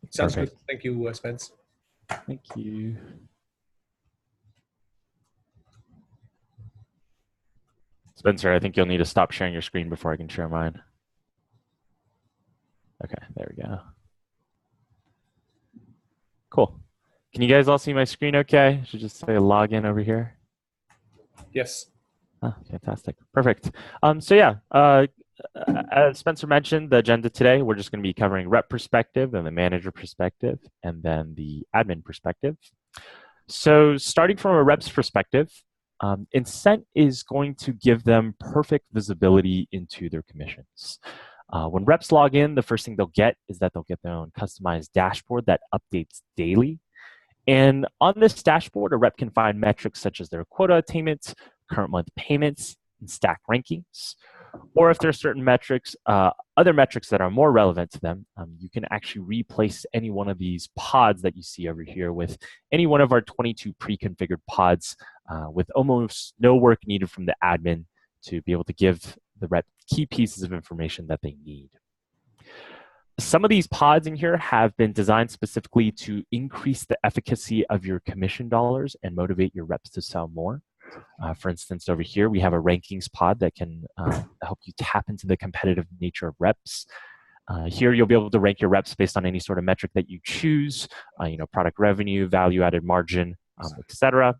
Sounds Perfect. good. Thank you, Spence. Thank you. Spencer, I think you'll need to stop sharing your screen before I can share mine. Okay, there we go. Cool. Can you guys all see my screen okay? I should just say login over here. Yes. Oh, fantastic. Perfect. As Spencer mentioned, the agenda today, we're just going to be covering rep perspective and the manager perspective, and then the admin perspective. So starting from a rep's perspective, Incent is going to give them perfect visibility into their commissions. When reps log in, the first thing they'll get is that they'll get their own customized dashboard that updates daily. And on this dashboard, a rep can find metrics such as their quota attainments, current month payments, and stack rankings. Or if there are certain metrics, other metrics that are more relevant to them, you can actually replace any one of these pods that you see over here with any one of our 22 pre-configured pods with almost no work needed from the admin to be able to give the rep key pieces of information that they need. Some of these pods in here have been designed specifically to increase the efficacy of your commission dollars and motivate your reps to sell more. For instance, over here, we have a rankings pod that can help you tap into the competitive nature of reps. Here, you'll be able to rank your reps based on any sort of metric that you choose, product revenue, value-added margin, etc.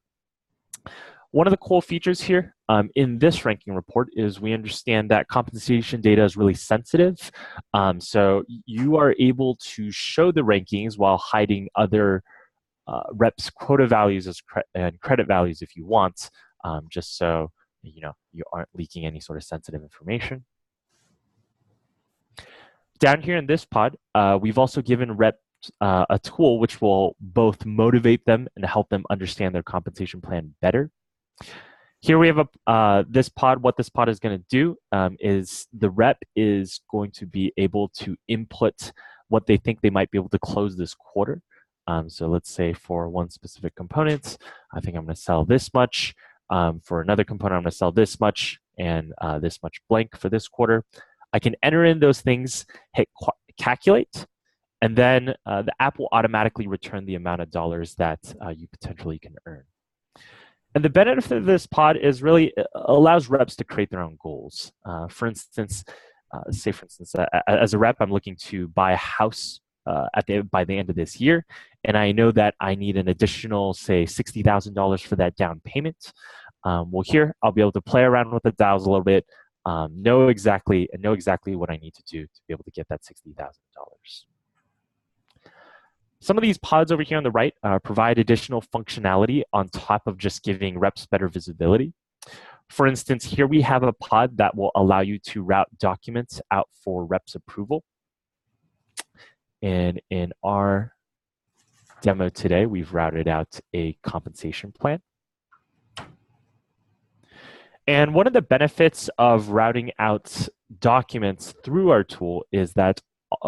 One of the cool features here in this ranking report is we understand that compensation data is really sensitive. So you are able to show the rankings while hiding other reps' quota values and credit values if you want, just so you aren't leaking any sort of sensitive information. Down here in this pod, we've also given reps a tool which will both motivate them and help them understand their compensation plan better. Here we have this pod. What this pod is going to do is the rep is going to be able to input what they think they might be able to close this quarter. So let's say for one specific component, I think I'm going to sell this much. For another component, I'm going to sell this much and this much blank for this quarter. I can enter in those things, hit calculate, and then the app will automatically return the amount of dollars that you potentially can earn. And the benefit of this pod is really it allows reps to create their own goals. For instance, as a rep, I'm looking to buy a house by the end of this year, and I know that I need an additional, say, $60,000 for that down payment. Well, here I'll be able to play around with the dials a little bit, know exactly what I need to do to be able to get that $60,000. Some of these pods over here on the right provide additional functionality on top of just giving reps better visibility. For instance, here we have a pod that will allow you to route documents out for reps approval. And in our demo today, we've routed out a compensation plan. And one of the benefits of routing out documents through our tool is that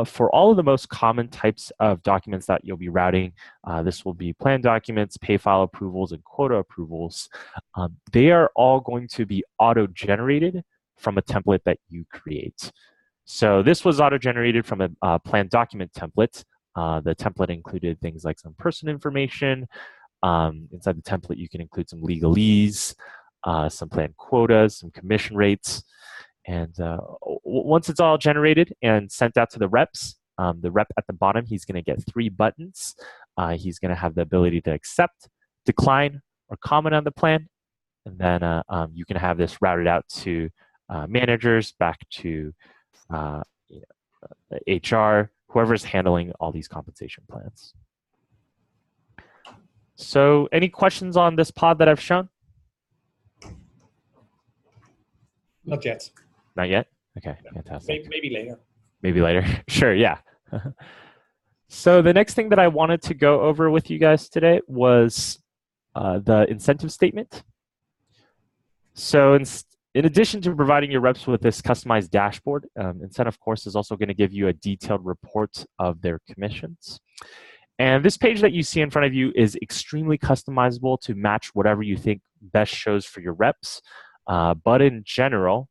for all of the most common types of documents that you'll be routing, this will be plan documents, pay file approvals, and quota approvals. They are all going to be auto-generated from a template that you create. So this was auto-generated from a plan document template. The template included things like some person information. Inside the template, you can include some legalese, some plan quotas, some commission rates. And once it's all generated and sent out to the rep at the bottom, he's going to get 3 buttons. He's going to have the ability to accept, decline, or comment on the plan. And then you can have this routed out to managers, back to HR, whoever's handling all these compensation plans. So any questions on this pod that I've shown? Not yet. Not yet? Okay, fantastic. Maybe later. Maybe later. Sure, yeah. So the next thing that I wanted to go over with you guys today was the incentive statement. So in addition to providing your reps with this customized dashboard, Incent, of course, is also going to give you a detailed report of their commissions. And this page that you see in front of you is extremely customizable to match whatever you think best shows for your reps. But in general,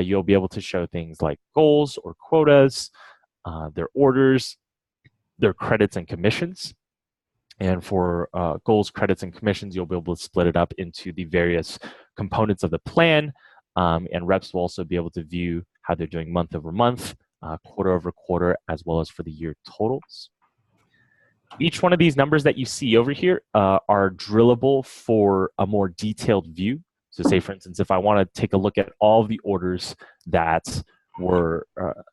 you'll be able to show things like goals or quotas, their orders, their credits and commissions. And for goals, credits, and commissions, you'll be able to split it up into the various components of the plan. And reps will also be able to view how they're doing month over month, quarter over quarter, as well as for the year totals. Each one of these numbers that you see over here are drillable for a more detailed view. So say, for instance, if I want to take a look at all of the orders that were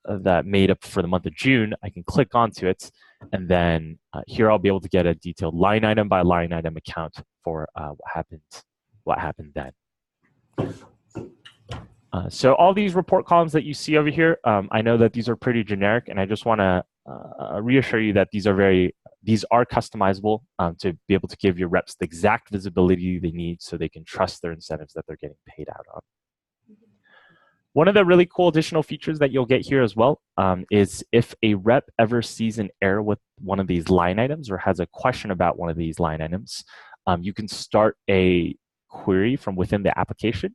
that made up for the month of June, I can click onto it, and then here I'll be able to get a detailed line item by line item account for what happened then. So all these report columns that you see over here, I know that these are pretty generic, and I just want to reassure you that these are customizable to be able to give your reps the exact visibility they need so they can trust their incentives that they're getting paid out on. One of the really cool additional features that you'll get here as well is if a rep ever sees an error with one of these line items or has a question about one of these line items, you can start a query from within the application.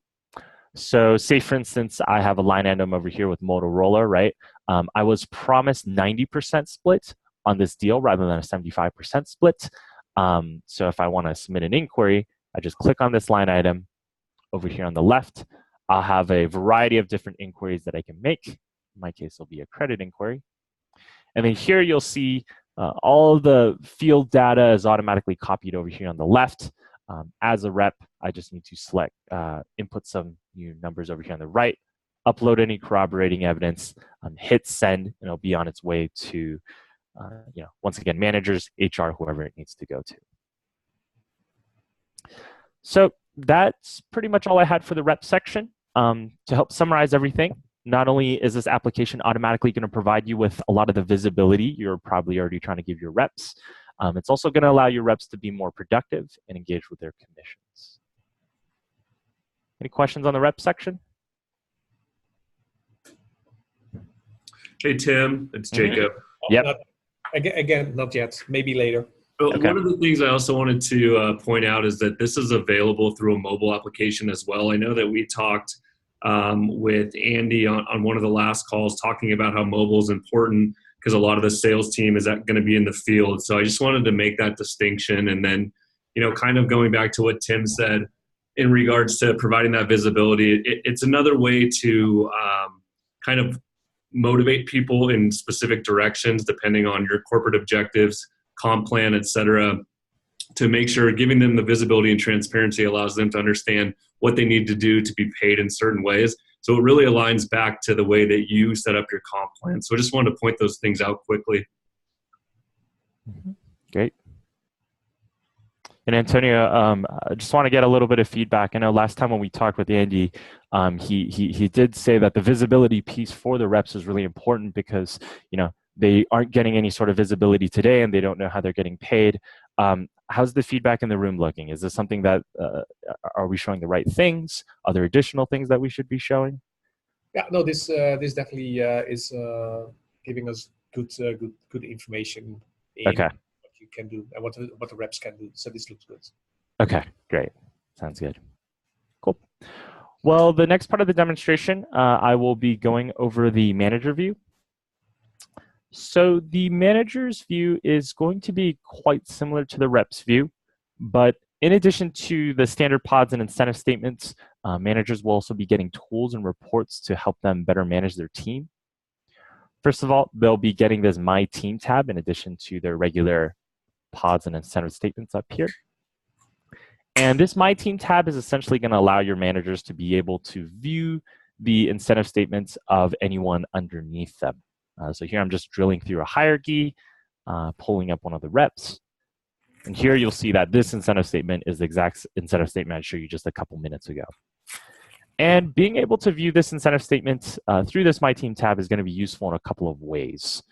So say, for instance, I have a line item over here with Motorola, right? I was promised 90% split on this deal rather than a 75% split. So if I want to submit an inquiry, I just click on this line item over here on the left. I'll have a variety of different inquiries that I can make. In my case, it'll be a credit inquiry. And then here you'll see all of the field data is automatically copied over here on the left. As a rep, I just need to select, input some new numbers over here on the right, upload any corroborating evidence, hit send, and it'll be on its way to, once again, managers, HR, whoever it needs to go to. So that's pretty much all I had for the rep section. To help summarize everything, not only is this application automatically going to provide you with a lot of the visibility you're probably already trying to give your reps, it's also going to allow your reps to be more productive and engage with their commissions. Any questions on the rep section? Hey, Tim, it's Jacob. Yep. Again, not yet. Maybe later. Okay. One of the things I also wanted to point out is that this is available through a mobile application as well. I know that we talked with Andy on one of the last calls talking about how mobile is important because a lot of the sales team is going to be in the field. So I just wanted to make that distinction. And then, kind of going back to what Tim said in regards to providing that visibility, it's another way to kind of motivate people in specific directions depending on your corporate objectives, comp plan, et cetera, to make sure giving them the visibility and transparency allows them to understand what they need to do to be paid in certain ways. So it really aligns back to the way that you set up your comp plan. So I just wanted to point those things out quickly. Great. And Antonio, I just want to get a little bit of feedback. I know last time when we talked with Andy, he did say that the visibility piece for the reps is really important because, they aren't getting any sort of visibility today and they don't know how they're getting paid. How's the feedback in the room looking? Is this something that, are we showing the right things? Are there additional things that we should be showing? Yeah, no, this definitely is giving us good information in what you can do and what the reps can do. So this looks good. Okay, great. Sounds good. Cool. Well, the next part of the demonstration, I will be going over the manager view. So the manager's view is going to be quite similar to the rep's view, but in addition to the standard pods and incentive statements, managers will also be getting tools and reports to help them better manage their team. First of all, they'll be getting this My Team tab in addition to their regular pods and incentive statements up here. And this My Team tab is essentially going to allow your managers to be able to view the incentive statements of anyone underneath them. So here I'm just drilling through a hierarchy, pulling up one of the reps. And here you'll see that this incentive statement is the exact incentive statement I showed you just a couple minutes ago. And being able to view this incentive statement through this My Team tab is going to be useful in a couple of ways.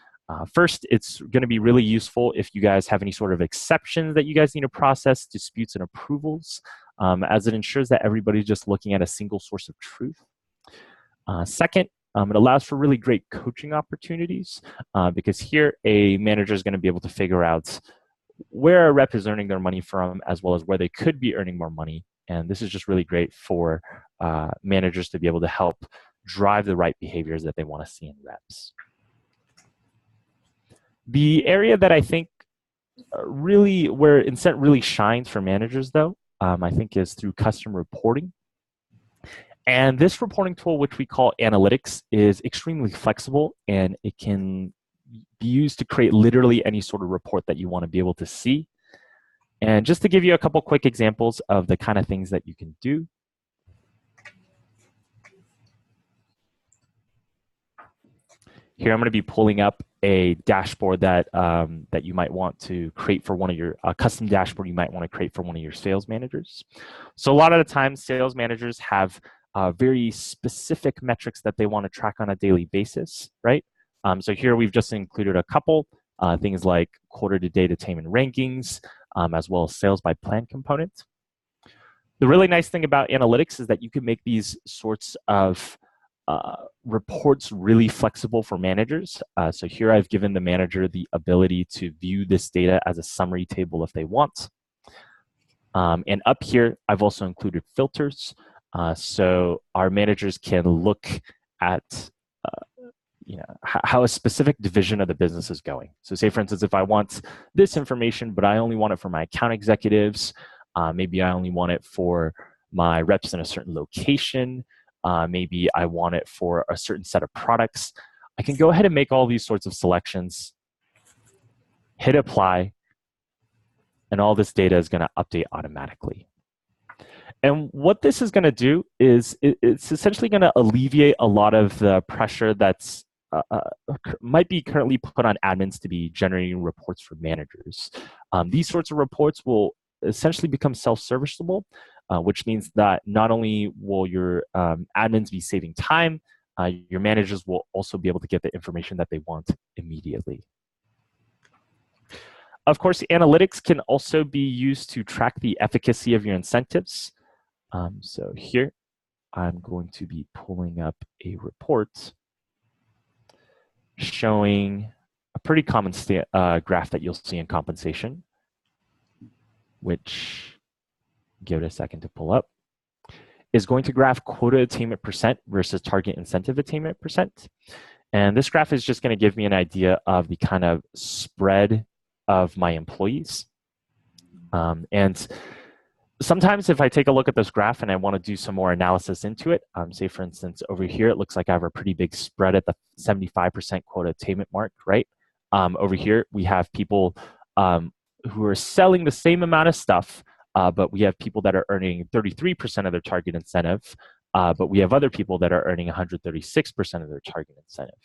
First, it's going to be really useful if you guys have any sort of exceptions that you guys need to process, disputes and approvals, as it ensures that everybody's just looking at a single source of truth. Second, it allows for really great coaching opportunities because here a manager is going to be able to figure out where a rep is earning their money from as well as where they could be earning more money. And this is just really great for managers to be able to help drive the right behaviors that they want to see in reps. The area that I think really where Incent really shines for managers, though, I think is through custom reporting. And this reporting tool, which we call Analytics, is extremely flexible, and it can be used to create literally any sort of report that you want to be able to see. And just to give you a couple quick examples of the kind of things that you can do. Here, I'm going to be pulling up a dashboard that that you might want to create for one of your custom dashboard you might want to create for one of your sales managers. So a lot of the time, sales managers have very specific metrics that they want to track on a daily basis, right? So here we've just included a couple things like quarter-to-date attainment rankings, as well as sales by plan component. The really nice thing about analytics is that you can make these sorts of reports really flexible for managers. So here I've given the manager the ability to view this data as a summary table if they want. And up here, I've also included filters. So our managers can look at how a specific division of the business is going. So say, for instance, if I want this information, but I only want it for my account executives, maybe I only want it for my reps in a certain location, maybe I want it for a certain set of products, I can go ahead and make all these sorts of selections, hit apply, and all this data is going to update automatically. And what this is going to do is it's essentially going to alleviate a lot of the pressure that's might be currently put on admins to be generating reports for managers. These sorts of reports will essentially become self-serviceable, which means that not only will your admins be saving time, your managers will also be able to get the information that they want immediately. Of course, analytics can also be used to track the efficacy of your incentives. So here, I'm going to be pulling up a report showing a pretty common graph that you'll see in compensation, which, give it a second to pull up, is going to graph quota attainment percent versus target incentive attainment percent. And this graph is just going to give me an idea of the kind of spread of my employees. And sometimes if I take a look at this graph and I want to do some more analysis into it, say for instance, over here, it looks like I have a pretty big spread at the 75% quota attainment mark, right? Over here, we have people who are selling the same amount of stuff, but we have people that are earning 33% of their target incentive, but we have other people that are earning 136% of their target incentive.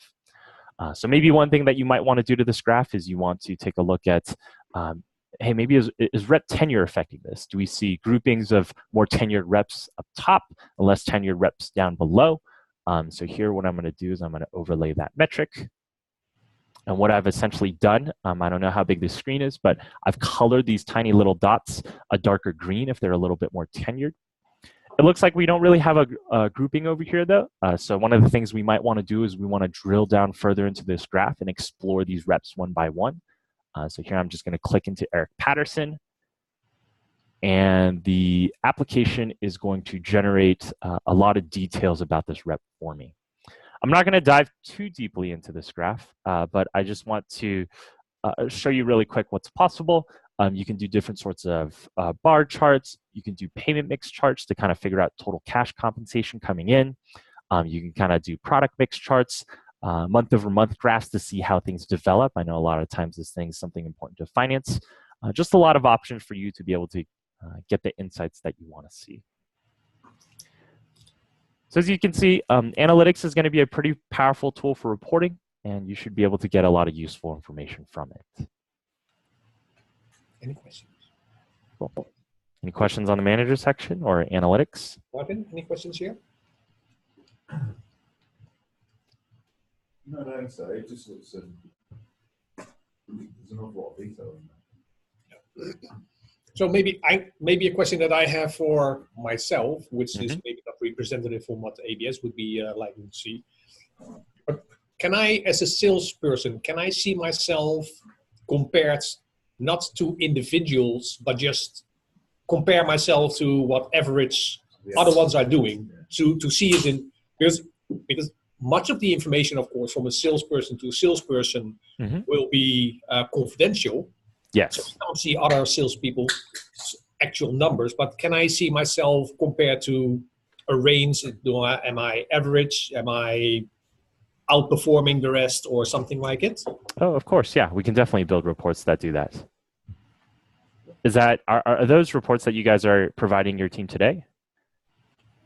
So maybe one thing that you might want to do to this graph is you want to take a look at hey, maybe is rep tenure affecting this? Do we see groupings of more tenured reps up top and less tenured reps down below? So here, what I'm going to do is I'm going to overlay that metric. And what I've essentially done, I don't know how big this screen is, but I've colored these tiny little dots a darker green if they're a little bit more tenured. It looks like we don't really have a grouping over here, though. So one of the things we might want to do is we want to drill down further into this graph and explore these reps one by one. So here I'm just going to click into Eric Patterson, and the application is going to generate a lot of details about this rep for me. I'm not going to dive too deeply into this graph, but I just want to show you really quick what's possible. You can do different sorts of bar charts. You can do payment mix charts to kind of figure out total cash compensation coming in. You can kind of do product mix charts. Month-over-month graphs to see how things develop. I know a lot of times this thing is something important to finance. Just a lot of options for you to be able to get the insights that you want to see. So as you can see, analytics is going to be a pretty powerful tool for reporting, and you should be able to get a lot of useful information from it. Any questions? Cool. Any questions on the manager section or analytics? Martin, any questions here? No, I don't think so. It just looks there's an awful lot of detail in there. So maybe a question that I have for myself, which is maybe not representative for what ABS would be like to see. But can I, as a salesperson, can I see myself compared not to individuals, but just compare myself to what average other ones are doing to see it in because much of the information, of course, from a salesperson to a salesperson will be confidential. Yes. So I don't see other salespeople's actual numbers, but can I see myself compared to a range? Am I average? Am I outperforming the rest or something like it? Oh, of course. Yeah, we can definitely build reports that do that. Are those reports that you guys are providing your team today?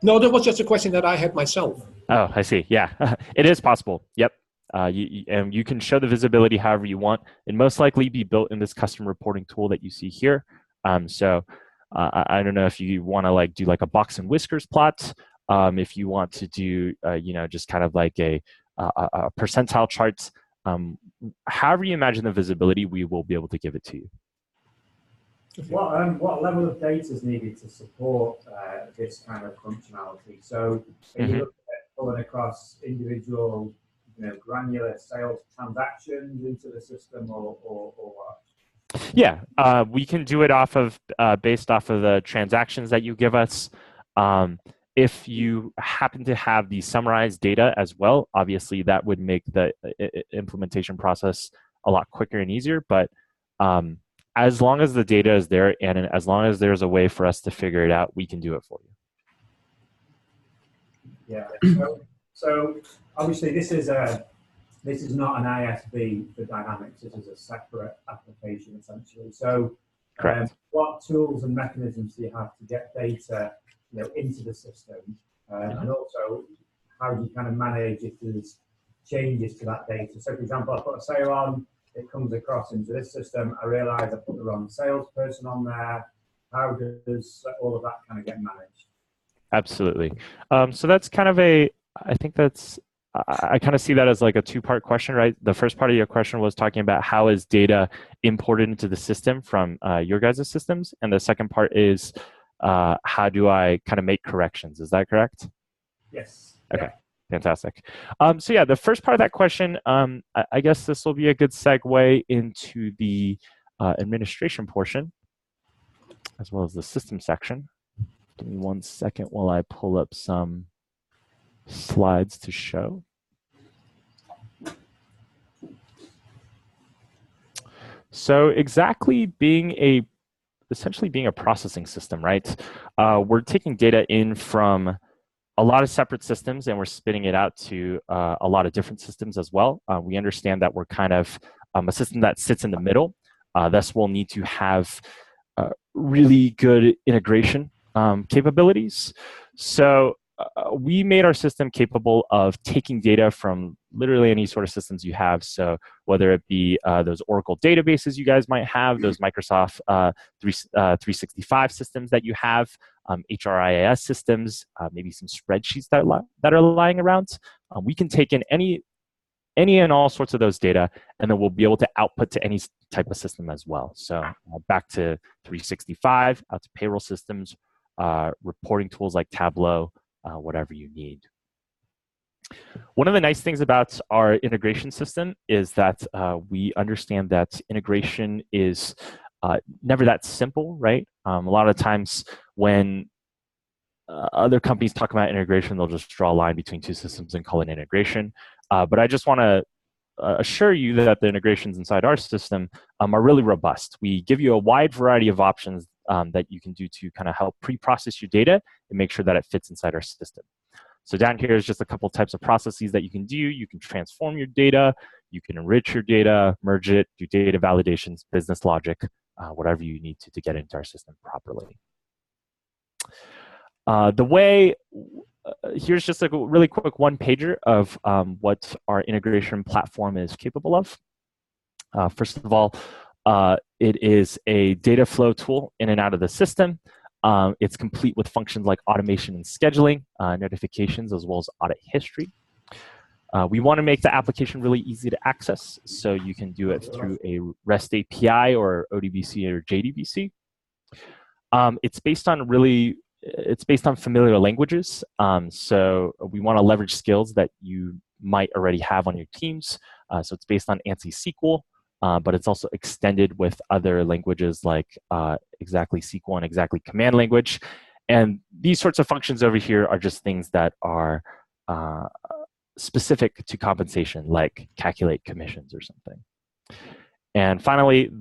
No, that was just a question that I had myself. Oh, I see. Yeah, it is possible. Yep. And you can show the visibility however you want. It most likely be built in this custom reporting tool that you see here. I don't know if you want to like do like a box and whiskers plot. If you want to do, just kind of like a percentile charts. However you imagine the visibility, we will be able to give it to you. What level of data is needed to support this kind of functionality? So, are you looking at pulling across individual, granular sales transactions into the system, or what? Yeah, we can do it based off of the transactions that you give us. If you happen to have the summarized data as well, obviously that would make the implementation process a lot quicker and easier. But as long as the data is there and as long as there's a way for us to figure it out, we can do it for you. Yeah. So obviously this is not an ISV for Dynamics. This is a separate application essentially. So correct. What tools and mechanisms do you have to get data into the system, and also how do you kind of manage if there's changes to that data? So, for example, I put a sale on, it comes across into this system. I realise I put the wrong salesperson on there. How does all of that kind of get managed? Absolutely. So that's kind of I kind of see that as like a two-part question, right? The first part of your question was talking about how is data imported into the system from your guys' systems, and the second part is how do I kind of make corrections? Is that correct? Yes. Okay, fantastic. So yeah, the first part of that question, I guess this will be a good segue into the administration portion, as well as the system section. Give me 1 second while I pull up some slides to show. So exactly essentially being a processing system, right? We're taking data in from a lot of separate systems and we're spitting it out to a lot of different systems as well. We understand that we're kind of a system that sits in the middle. Thus, we'll need to have really good integration capabilities. So we made our system capable of taking data from literally any sort of systems you have. So whether it be those Oracle databases you guys might have, those Microsoft 365 systems that you have, HRIS systems, maybe some spreadsheets that are lying around. We can take in any and all sorts of those data, and then we'll be able to output to any type of system as well. So back to 365, out to payroll systems, reporting tools like Tableau, whatever you need. One of the nice things about our integration system is that we understand that integration is never that simple, right? A lot of times when other companies talk about integration, they'll just draw a line between two systems and call it integration. But I just want to assure you that the integrations inside our system are really robust. We give you a wide variety of options that you can do to kind of help pre-process your data and make sure that it fits inside our system. So down here is just a couple types of processes that you can do. You can transform your data, you can enrich your data, merge it, do data validations, business logic, whatever you need to get into our system properly. Here's just a really quick one-pager of what our integration platform is capable of. First of all, it is a data flow tool in and out of the system. It's complete with functions like automation and scheduling, notifications, as well as audit history. We want to make the application really easy to access, so you can do it through a REST API or ODBC or JDBC. It's based on familiar languages, so we want to leverage skills that you might already have on your teams. So it's based on ANSI SQL, but it's also extended with other languages like Exactly SQL and Exactly Command Language. And these sorts of functions over here are just things that are specific to compensation, like calculate commissions or something. And finally,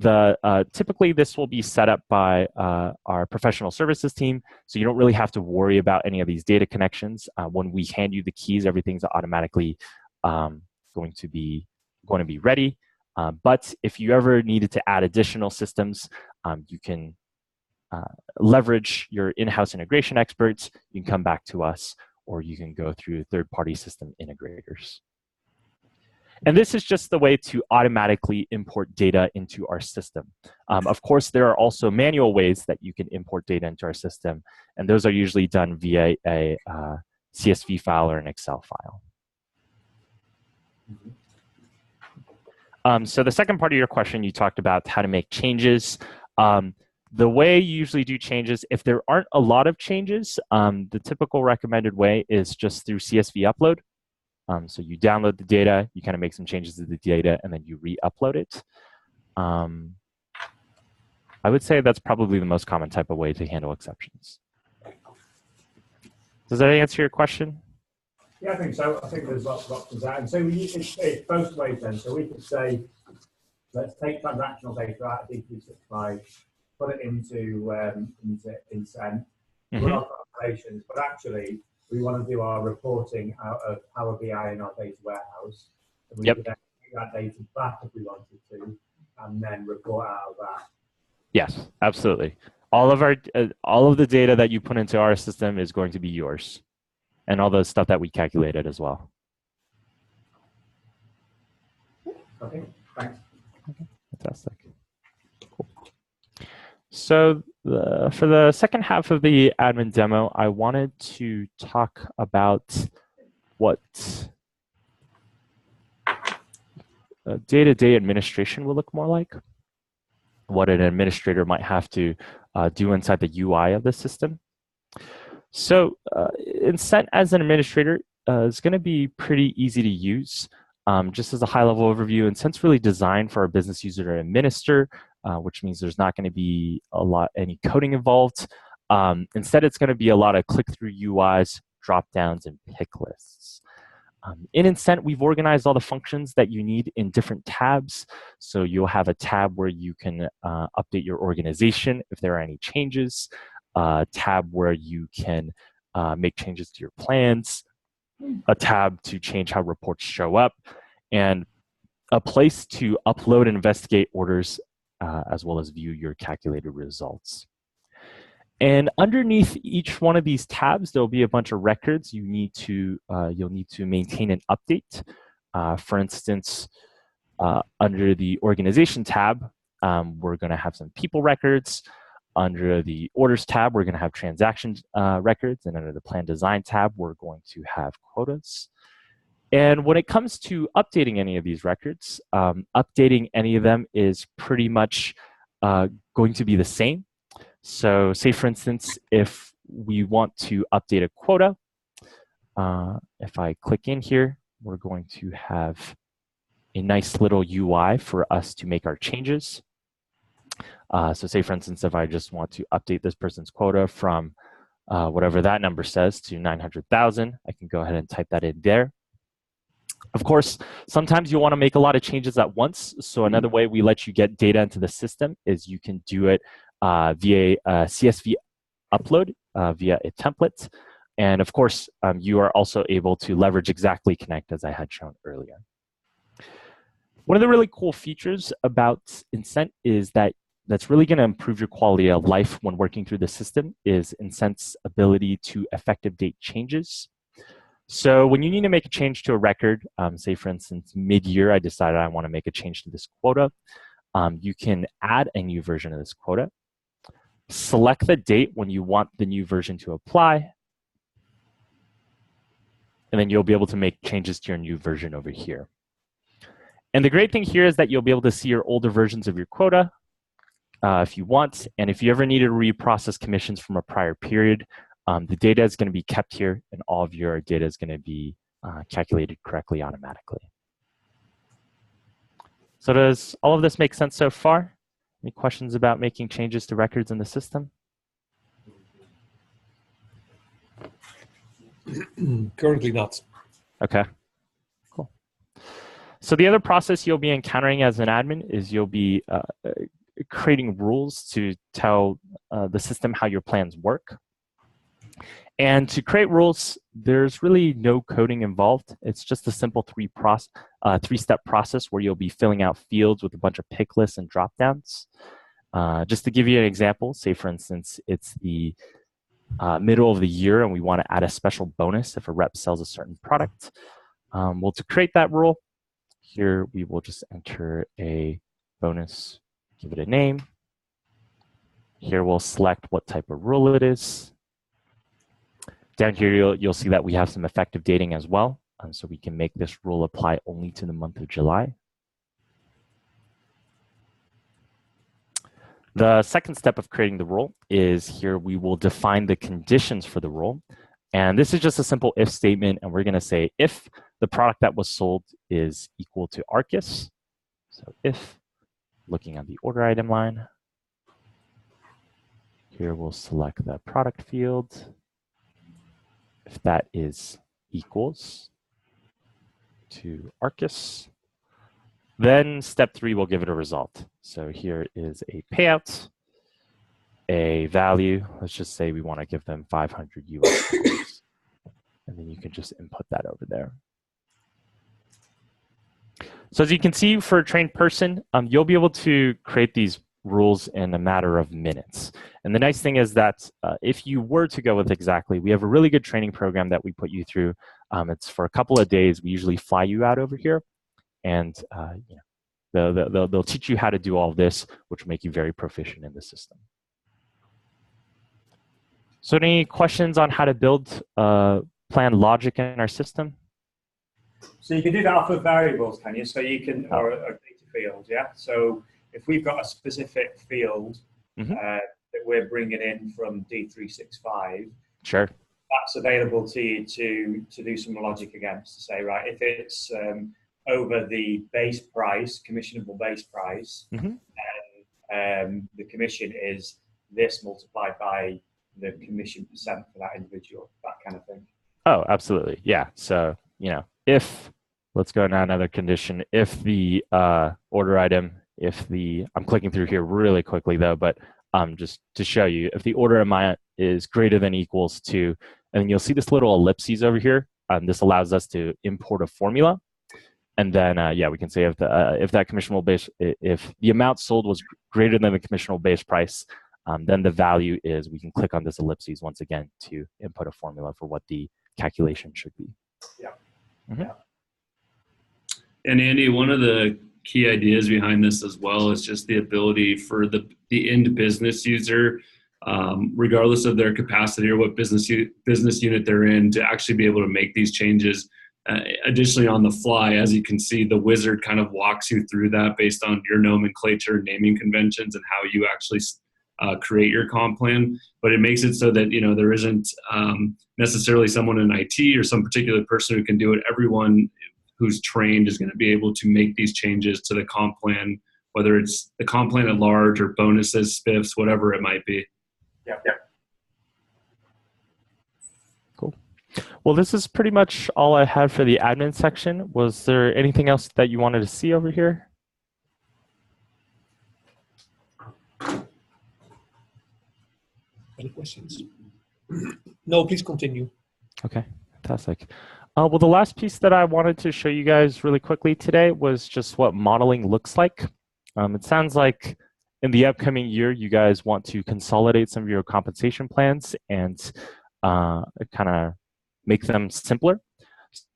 typically this will be set up by our professional services team, so you don't really have to worry about any of these data connections. When we hand you the keys, everything's automatically going to be ready. But if you ever needed to add additional systems, you can leverage your in-house integration experts. You can come back to us, or you can go through third-party system integrators. And this is just the way to automatically import data into our system. Of course, there are also manual ways that you can import data into our system, and those are usually done via a CSV file or an Excel file. So the second part of your question, you talked about how to make changes. The way you usually do changes, if there aren't a lot of changes, the typical recommended way is just through CSV upload. So you download the data, you kind of make some changes to the data, and then you re-upload it. I would say that's probably the most common type of way to handle exceptions. Does that answer your question? Yeah, I think so. I think there's lots of options there. And so it's both ways then. So we could say, let's take transactional data out of D365, put it into Incent, run our calculations, but actually we want to do our reporting out of Power BI in our data warehouse. And we could then take that data back if we wanted to, and then report out of that. Yes, absolutely. All of the data that you put into our system is going to be yours, and all the stuff that we calculated as well. Okay, thanks. Okay, fantastic. Cool. So for the second half of the admin demo, I wanted to talk about what day-to-day administration will look more like, what an administrator might have to do inside the UI of the system. So Incent as an administrator is going to be pretty easy to use. Just as a high-level overview, Incent's really designed for our business user to administer, which means there's not going to be any coding involved. Instead, it's going to be a lot of click-through UIs, drop-downs, and pick lists. In Incent, we've organized all the functions that you need in different tabs. So you'll have a tab where you can update your organization if there are any changes, a tab where you can make changes to your plans, a tab to change how reports show up, and a place to upload and investigate orders as well as view your calculated results. And underneath each one of these tabs, there'll be a bunch of records you'll need to maintain and update. For instance, under the organization tab, we're going to have some people records. Under the orders tab, we're going to have transaction records. And under the plan design tab, we're going to have quotas. And when it comes to updating any of these records, updating any of them is pretty much going to be the same. So say, for instance, if we want to update a quota, if I click in here, we're going to have a nice little UI for us to make our changes. So say, for instance, if I just want to update this person's quota from whatever that number says to 900,000, I can go ahead and type that in there. Of course, sometimes you want to make a lot of changes at once. So another way we let you get data into the system is you can do it via a CSV upload via a template. And of course, you are also able to leverage Exactly Connect as I had shown earlier. One of the really cool features about Incent is that's really going to improve your quality of life when working through the system is Incent's ability to effective date changes. So when you need to make a change to a record, say for instance, mid-year, I decided I want to make a change to this quota. You can add a new version of this quota. Select the date when you want the new version to apply. And then you'll be able to make changes to your new version over here. And the great thing here is that you'll be able to see your older versions of your quota if you want. And if you ever need to reprocess commissions from a prior period, the data is going to be kept here and all of your data is going to be calculated correctly automatically. So does all of this make sense so far? Any questions about making changes to records in the system? Currently not. Okay. So the other process you'll be encountering as an admin is you'll be creating rules to tell the system how your plans work. And to create rules, there's really no coding involved. It's just a simple three-step process where you'll be filling out fields with a bunch of pick lists and drop-downs. Just to give you an example, say for instance, it's the middle of the year and we want to add a special bonus if a rep sells a certain product. Well, to create that rule, here we will just enter a bonus, give it a name. Here we'll select what type of rule it is. Down here, you'll see that we have some effective dating as well. So we can make this rule apply only to the month of July. The second step of creating the rule is here we will define the conditions for the rule. And this is just a simple if statement. And we're going to say if the product that was sold is equal to Arcus. So if, looking at the order item line, here we'll select the product field. If that is equals to Arcus, then step 3 will give it a result. So here is a payout, a value. Let's just say we want to give them 500 US dollars. And then you can just input that over there. So as you can see, for a trained person, you'll be able to create these rules in a matter of minutes. And the nice thing is that if you were to go with Exactly, we have a really good training program that we put you through. It's for a couple of days. We usually fly you out over here, and they'll teach you how to do all of this, which will make you very proficient in the system. So any questions on how to build plan logic in our system? So you can do that off of variables, can you? So you can, or data fields, yeah? So if we've got a specific field that we're bringing in from D365, sure, that's available to you to do some logic against, to say, right, if it's over the base price, commissionable base price, and the commission is this multiplied by the commission percent for that individual, that kind of thing. Oh, absolutely. Yeah. So, if, let's go now another condition, if the order item, I'm clicking through here really quickly though, but just to show you, if the order amount is greater than equals to, and you'll see this little ellipses over here, this allows us to import a formula. And then, we can say if that commissionable base, if the amount sold was greater than the commissionable base price, then the value is, we can click on this ellipses once again to input a formula for what the calculation should be. Yeah. Yeah. And Andy, one of the key ideas behind this as well is just the ability for the end business user, regardless of their capacity or what business unit they're in, to actually be able to make these changes. Additionally, on the fly, as you can see, the wizard kind of walks you through that based on your nomenclature, naming conventions, and how you actually create your comp plan. But it makes it so that there isn't necessarily someone in IT or some particular person who can do it. Everyone who's trained is going to be able to make these changes to the comp plan, whether it's the comp plan at large or bonuses, spiffs, whatever it might be. Yeah. Cool. Well, this is pretty much all I had for the admin section. Was there anything else that you wanted to see over here? Any questions? No, please continue. Okay, fantastic. Well, the last piece that I wanted to show you guys really quickly today was just what modeling looks like. It sounds like in the upcoming year, you guys want to consolidate some of your compensation plans and kind of make them simpler.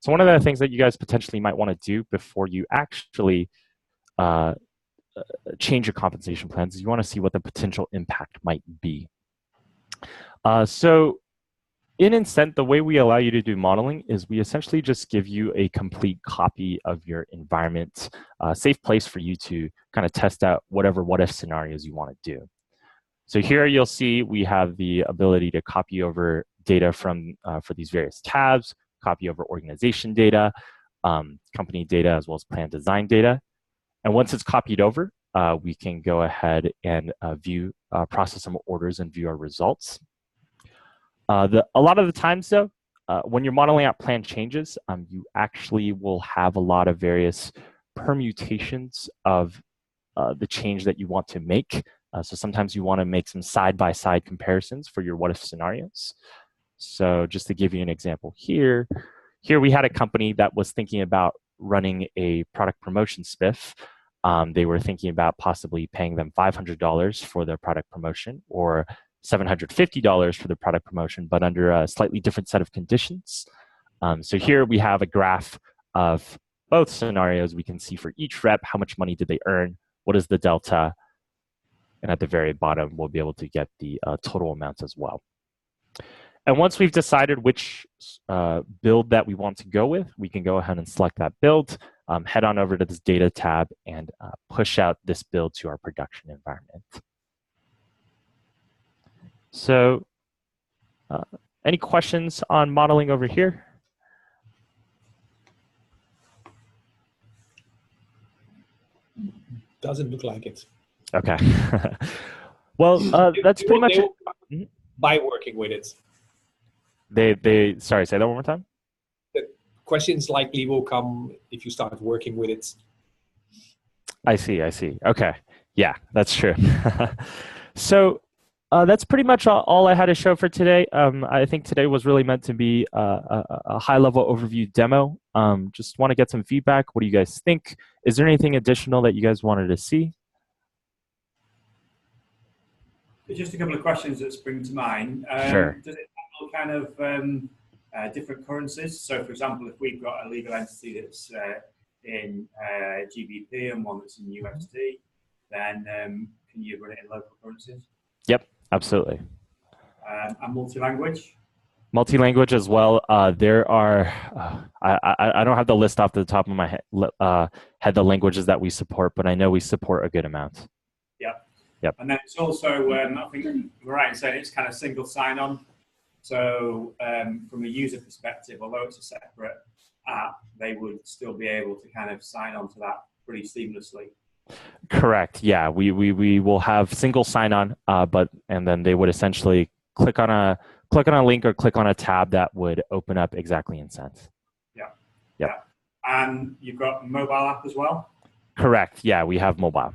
So one of the things that you guys potentially might want to do before you actually change your compensation plans is you want to see what the potential impact might be. So in Incent, the way we allow you to do modeling is we essentially just give you a complete copy of your environment, a safe place for you to kind of test out whatever what-if scenarios you want to do. So here you'll see we have the ability to copy over data from for these various tabs, copy over organization data, company data, as well as plan design data. And once it's copied over, we can go ahead and process some orders and view our results. A lot of the times, though, when you're modeling out plan changes, you actually will have a lot of various permutations of the change that you want to make. So sometimes you want to make some side-by-side comparisons for your what-if scenarios. So just to give you an example here we had a company that was thinking about running a product promotion spiff. They were thinking about possibly paying them $500 for their product promotion or $750 for the product promotion, but under a slightly different set of conditions. So here we have a graph of both scenarios. We can see for each rep, how much money did they earn? What is the delta? And at the very bottom, we'll be able to get the total amounts as well. And once we've decided which build that we want to go with, we can go ahead and select that build, head on over to this data tab and push out this build to our production environment. So any questions on modeling over here? Doesn't look like it. Okay. Well, that's pretty much it. By working with it. They sorry, say that one more time. The questions likely will come if you start working with it. I see. Okay. Yeah, that's true. So that's pretty much all I had to show for today. I think today was really meant to be a high-level overview demo. Just want to get some feedback. What do you guys think? Is there anything additional that you guys wanted to see? Just a couple of questions that spring to mind. Sure. Does it handle kind of different currencies? So, for example, if we've got a legal entity that's in GBP and one that's in USD, then can you run it in local currencies? Yep, absolutely. And multi-language? Multi-language as well. There are, I don't have the list off the top of my head the languages that we support, but I know we support a good amount. Yep. And then it's also, I think we're right in saying it's kind of single sign-on. So from a user perspective, although it's a separate app, they would still be able to kind of sign on to that pretty seamlessly. Correct. Yeah, we will have single sign-on, and then they would essentially click on a link or click on a tab that would open up exactly in Sense. Yeah. Yep. Yeah. And you've got a mobile app as well? Correct. Yeah, we have mobile.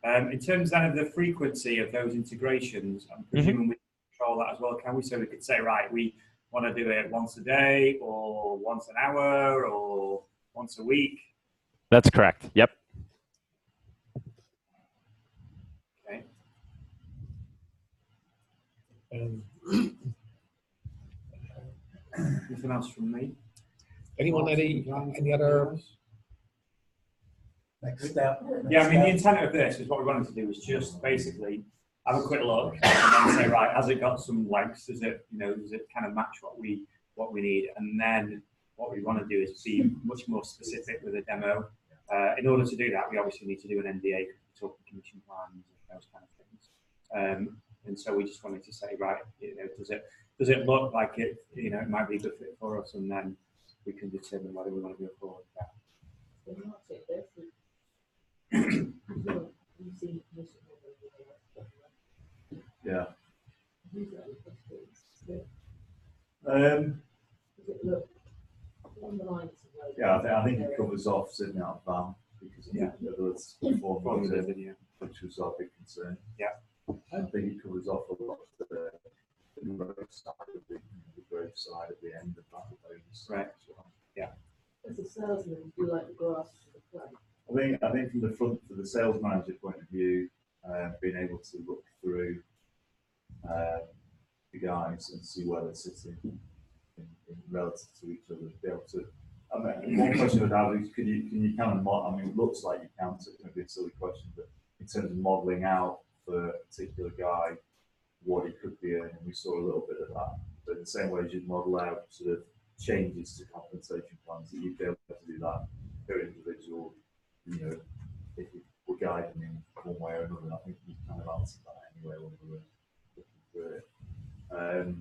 In terms then of the frequency of those integrations, I'm presuming we control that as well, can we? So we could say, right, we want to do it once a day or once an hour or once a week? That's correct. Yep. Okay. Anything else from me? Anyone any other? Next step. Yeah, I mean, the intent of this is what we wanted to do was just basically have a quick look and then say, right, has it got some legs? Does it kind of match what we need? And then what we want to do is be much more specific with a demo. In order to do that, we obviously need to do an NDA, talking commission plans, and those kind of things. And so we just wanted to say, right, does it look like it might be a good fit for us, and then we can determine whether we want to go forward with that. Yeah. Yeah, I think it covers off sitting out of van because of those performance video, which was our big concern. Yeah. I think it covers off a lot of the growth side of the growth side at the end of that bonus. Right. As well. Yeah. As a salesman, do you like the grass to the play? I think from the sales manager point of view, being able to look through the guys and see where they're sitting in relative to each other, be able to. I mean, one question I would have is, can you kind of model? I mean, it looks like you can, so it's going to be a silly question, but in terms of modelling out for a particular guy what he could be earning, we saw a little bit of that. But in the same way as you'd model out sort of changes to compensation plans, that you'd be able to do that per individual. If you were guiding him one way or another, I think you kind of answered that anyway when we were looking through it.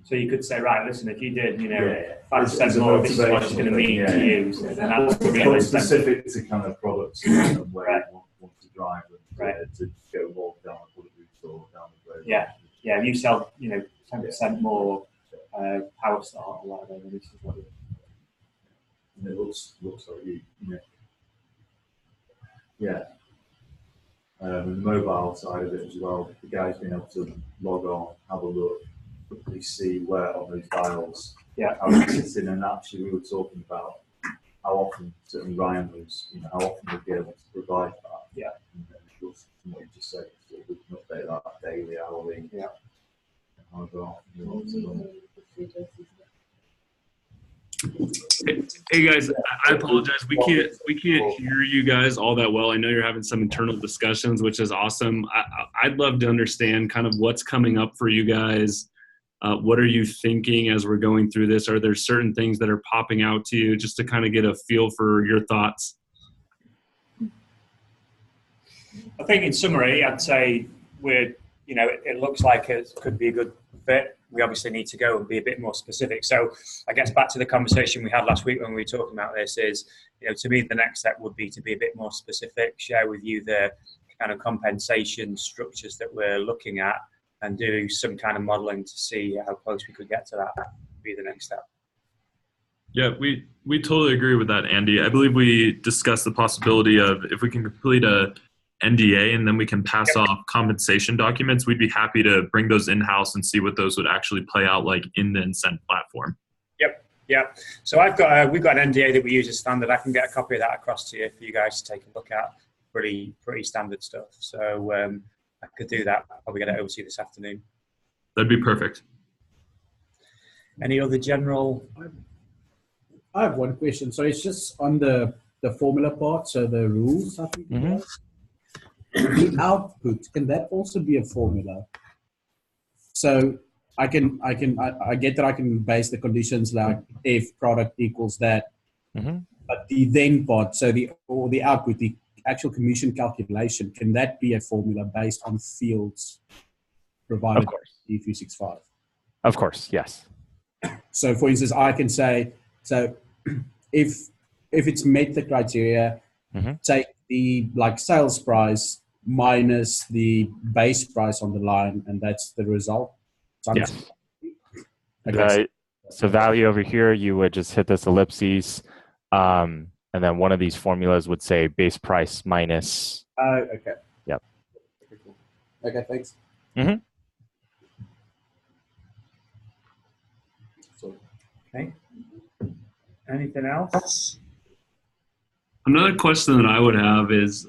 So you could say, right, listen, if you did, 5% more, this is what it's going to mean to you. And that's really specific to kind of products and where you want to drive them to go more down the route or down the road. Yeah, if you sell, 10% more power start or whatever, then this is what and it looks like you know, yeah. And the mobile side of it as well, the guys being able to log on, have a look, quickly see where on those dials, how it's sitting, and actually we were talking about how often, certainly Ryan was, you know, how often we'd be able to provide that. Yeah. And then of course, from what you just said, so we can update that daily, hourly. Yeah. However often you want to. Hey guys, I apologize. We can't hear you guys all that well. I know you're having some internal discussions, which is awesome. I'd love to understand kind of what's coming up for you guys. What are you thinking as we're going through this? Are there certain things that are popping out to you, just to kind of get a feel for your thoughts? I think in summary, I'd say it looks like it could be a good fit. We obviously need to go and be a bit more specific. So I guess back to the conversation we had last week when we were talking about this is, to me, the next step would be to be a bit more specific, share with you the kind of compensation structures that we're looking at, and do some kind of modeling to see how close we could get to that. Would be the next step. Yeah, we totally agree with that, Andy. I believe we discussed the possibility of, if we can complete a NDA and then we can pass off compensation documents, we'd be happy to bring those in-house and see what those would actually play out like in the Incent platform. Yep. So we've got an NDA that we use as standard. I can get a copy of that across to you for you guys to take a look at. Pretty standard stuff. So I could do that. I'll probably get it over to you this afternoon. That'd be perfect. Any other general? I have one question. So it's just on the formula part, so the rules, I think. Mm-hmm. The output, can that also be a formula? So I get that I can base the conditions like if product equals that, but the then part, so the output, the actual commission calculation, can that be a formula based on fields provided by D365? Of course, yes. So for instance, I can say, so if it's met the criteria, take the sales price minus the base price on the line, and that's the result. Yes. Okay. So value over here, you would just hit this ellipses, and then one of these formulas would say base price minus. Okay. Yep. Okay, thanks. Okay. Anything else? Another question that I would have is,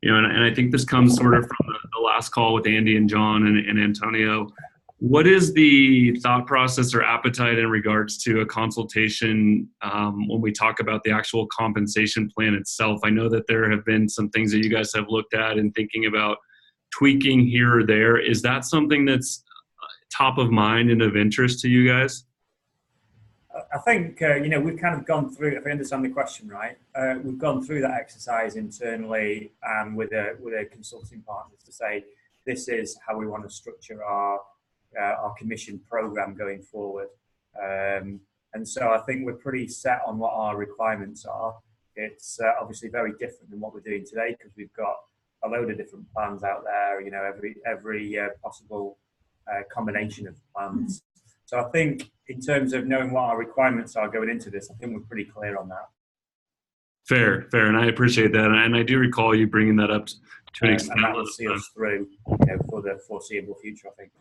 and I think this comes sort of from the last call with Andy and John and Antonio. What is the thought process or appetite in regards to a consultation when we talk about the actual compensation plan itself? I know that there have been some things that you guys have looked at and thinking about tweaking here or there. Is that something that's top of mind and of interest to you guys? I think, we've kind of gone through, if I understand the question right, we've gone through that exercise internally and with a consulting partners to say, this is how we want to structure our commission program going forward. And so I think we're pretty set on what our requirements are. It's obviously very different than what we're doing today because we've got a load of different plans out there, every possible combination of plans. So I think in terms of knowing what our requirements are going into this, I think we're pretty clear on that. Fair. And I appreciate that. And I do recall you bringing that up to an extent. And that will see us through for the foreseeable future, I think.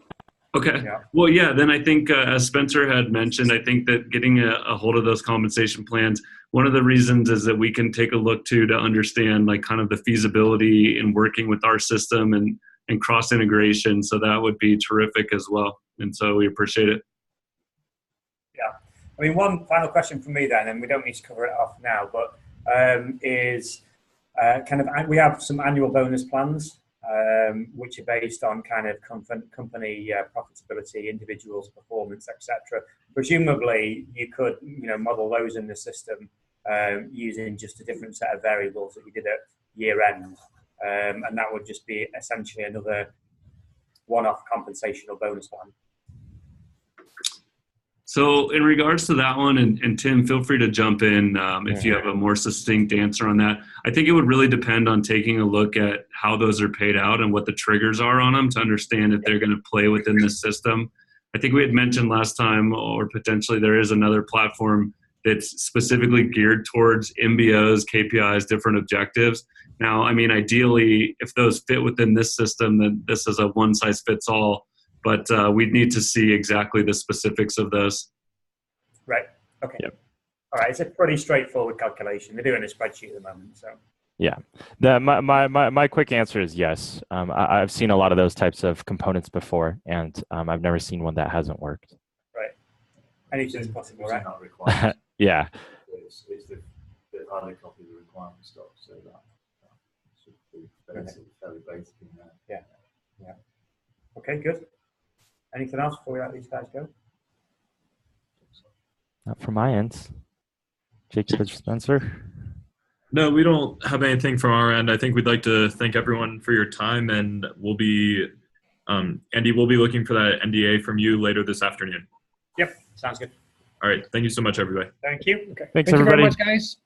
Okay. Yeah. Well, yeah, then I think as Spencer had mentioned, I think that getting a hold of those compensation plans, one of the reasons is that we can take a look to understand like kind of the feasibility in working with our system and cross integration. So that would be terrific as well. And so we appreciate it. Yeah. I mean, one final question from me then, and we don't need to cover it off now, but we have some annual bonus plans, which are based on kind of company profitability, individuals' performance, etc. Presumably, you could model those in the system using just a different set of variables that you did at year end, and that would just be essentially another one-off compensation or bonus plan. So in regards to that one, and Tim, feel free to jump in if you have a more succinct answer on that. I think it would really depend on taking a look at how those are paid out and what the triggers are on them to understand if they're going to play within the system. I think we had mentioned last time, or potentially there is another platform that's specifically geared towards MBOs, KPIs, different objectives. Now, I mean, ideally, if those fit within this system, then this is a one-size-fits-all, but we'd need to see exactly the specifics of those. Right. Okay. Yep. All right. It's a pretty straightforward calculation. They're doing a spreadsheet at the moment, so. Yeah, my quick answer is yes. I've seen a lot of those types of components before, and I've never seen one that hasn't worked. Right. Anything's possible, It's right? not required. Yeah. It's the hard copy of the requirement stuff, so that should be fairly basic in there. Yeah. Okay, good. Anything else before we let these guys go? Not from my end. Jacob or Spencer? No, we don't have anything from our end. I think we'd like to thank everyone for your time, and we'll be, Andy, we'll be looking for that NDA from you later this afternoon. Yep, sounds good. All right. Thank you so much, everybody. Thank you. Thank Thanks, you very everybody. much, guys.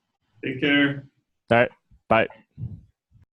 Take care. All right. Bye.